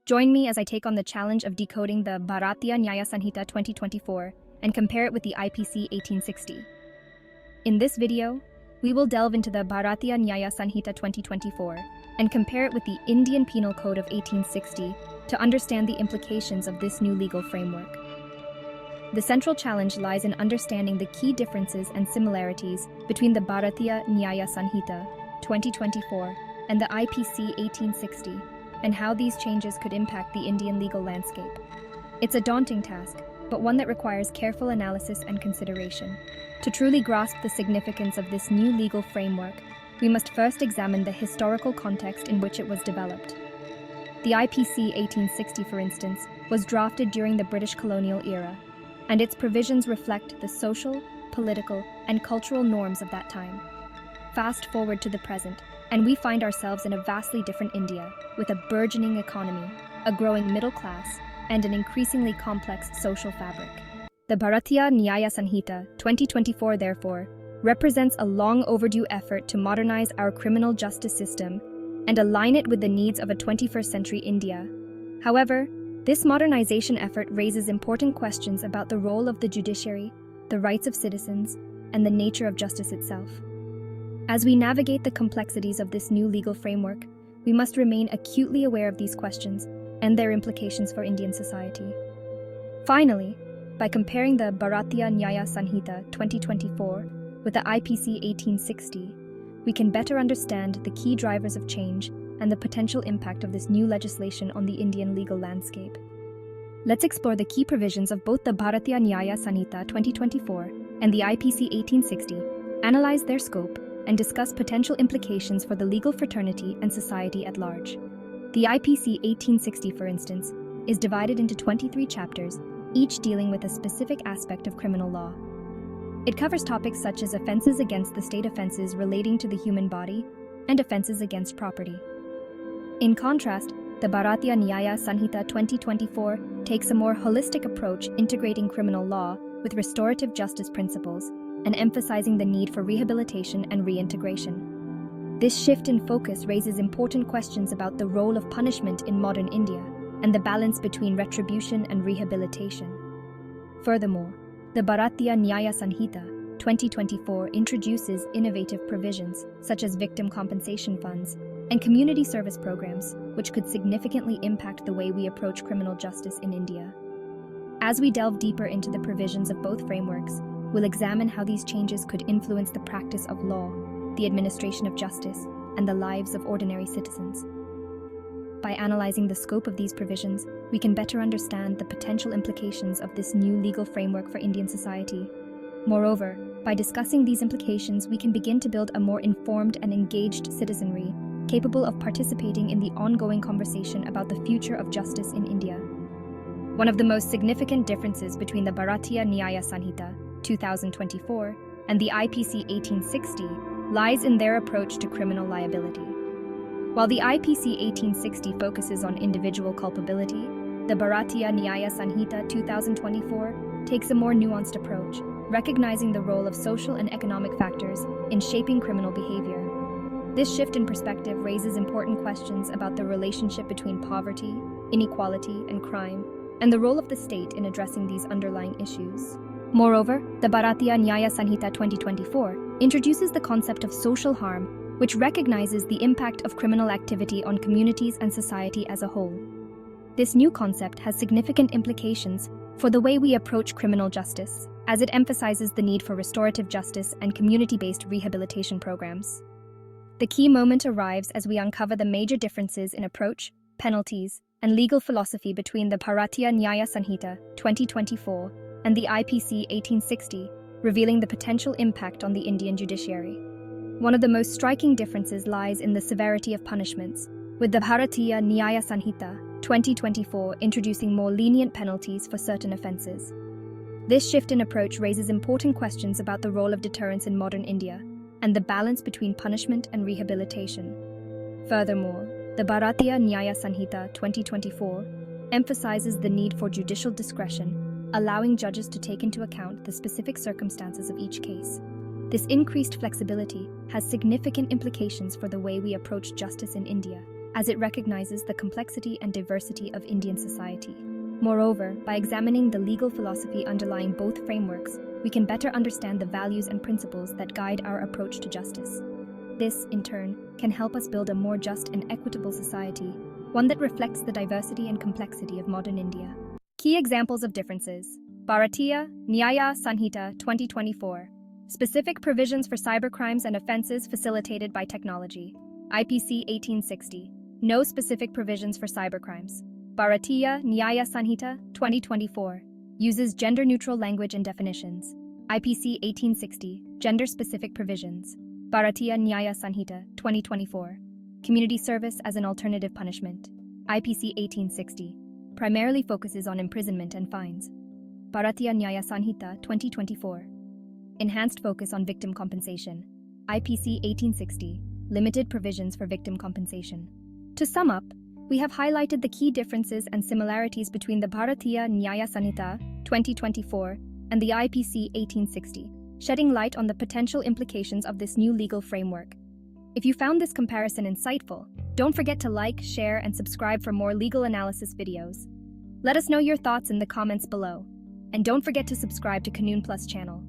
Join me as I take on the challenge of decoding the Bharatiya Nyaya Sanhita 2024 and compare it with the IPC 1860. In this video, we will delve into the Bharatiya Nyaya Sanhita 2024 and compare it with the Indian Penal Code of 1860 to understand the implications of this new legal framework. The central challenge lies in understanding the key differences and similarities between the Bharatiya Nyaya Sanhita 2024 and the IPC 1860 and how these changes could impact the Indian legal landscape. It's a daunting task, but one that requires careful analysis and consideration. To truly grasp the significance of this new legal framework, we must first examine the historical context in which it was developed. The IPC 1860, for instance, was drafted during the British colonial era, and its provisions reflect the social, political, and cultural norms of that time. Fast forward to the present, and we find ourselves in a vastly different India, with a burgeoning economy, a growing middle class, and an increasingly complex social fabric. The Bharatiya Nyaya Sanhita 2024, therefore, represents a long overdue effort to modernize our criminal justice system and align it with the needs of a 21st century India. However, this modernization effort raises important questions about the role of the judiciary, the rights of citizens, and the nature of justice itself. As we navigate the complexities of this new legal framework, we must remain acutely aware of these questions and their implications for Indian society. Finally, by comparing the Bharatiya Nyaya Sanhita 2024 with the IPC 1860, we can better understand the key drivers of change and the potential impact of this new legislation on the Indian legal landscape. Let's explore the key provisions of both the Bharatiya Nyaya Sanhita 2024 and the IPC 1860, analyze their scope, and discuss potential implications for the legal fraternity and society at large. The IPC 1860, for instance, is divided into 23 chapters, each dealing with a specific aspect of criminal law. It covers topics such as offenses against the state, offenses relating to the human body, and offenses against property. In contrast, the Bharatiya Nyaya Sanhita 2024 takes a more holistic approach, integrating criminal law with restorative justice principles and emphasizing the need for rehabilitation and reintegration. This shift in focus raises important questions about the role of punishment in modern India and the balance between retribution and rehabilitation. Furthermore, the Bharatiya Nyaya Sanhita 2024 introduces innovative provisions such as victim compensation funds and community service programs, which could significantly impact the way we approach criminal justice in India. As we delve deeper into the provisions of both frameworks, we'll examine how these changes could influence the practice of law, the administration of justice, and the lives of ordinary citizens. By analyzing the scope of these provisions, we can better understand the potential implications of this new legal framework for Indian society. Moreover, by discussing these implications, we can begin to build a more informed and engaged citizenry, capable of participating in the ongoing conversation about the future of justice in India. One of the most significant differences between the Bharatiya Nyaya Sanhita 2024 and the IPC 1860 lies in their approach to criminal liability. While the IPC 1860 focuses on individual culpability, the Bharatiya Nyaya Sanhita 2024 takes a more nuanced approach, recognizing the role of social and economic factors in shaping criminal behavior. This shift in perspective raises important questions about the relationship between poverty, inequality, and crime, and the role of the state in addressing these underlying issues. Moreover, the Bharatiya Nyaya Sanhita 2024 introduces the concept of social harm, which recognizes the impact of criminal activity on communities and society as a whole. This new concept has significant implications for the way we approach criminal justice, as it emphasizes the need for restorative justice and community-based rehabilitation programs. The key moment arrives as we uncover the major differences in approach, penalties, and legal philosophy between the Bharatiya Nyaya Sanhita 2024 and the IPC 1860, revealing the potential impact on the Indian judiciary. One of the most striking differences lies in the severity of punishments, with the Bharatiya Nyaya Sanhita 2024 introducing more lenient penalties for certain offenses. This shift in approach raises important questions about the role of deterrence in modern India and the balance between punishment and rehabilitation. Furthermore, the Bharatiya Nyaya Sanhita 2024 emphasizes the need for judicial discretion, allowing judges to take into account the specific circumstances of each case. This increased flexibility has significant implications for the way we approach justice in India, as it recognizes the complexity and diversity of Indian society. Moreover, by examining the legal philosophy underlying both frameworks, we can better understand the values and principles that guide our approach to justice. This, in turn, can help us build a more just and equitable society, one that reflects the diversity and complexity of modern India. Key examples of differences. Bharatiya Nyaya Sanhita 2024. Specific provisions for cybercrimes and offenses facilitated by technology. IPC 1860. No specific provisions for cybercrimes. Bharatiya Nyaya Sanhita 2024. Uses gender-neutral language and definitions. IPC 1860. Gender-specific provisions. Bharatiya Nyaya Sanhita 2024. Community service as an alternative punishment. IPC 1860. Primarily focuses on imprisonment and fines. Bharatiya Nyaya Sanhita 2024. Enhanced focus on victim compensation. IPC 1860. Limited provisions for victim compensation. To sum up, we have highlighted the key differences and similarities between the Bharatiya Nyaya Sanhita 2024 and the IPC 1860, shedding light on the potential implications of this new legal framework. If you found this comparison insightful, don't forget to like, share, and subscribe for more legal analysis videos. Let us know your thoughts in the comments below. And don't forget to subscribe to Kanoonplus channel.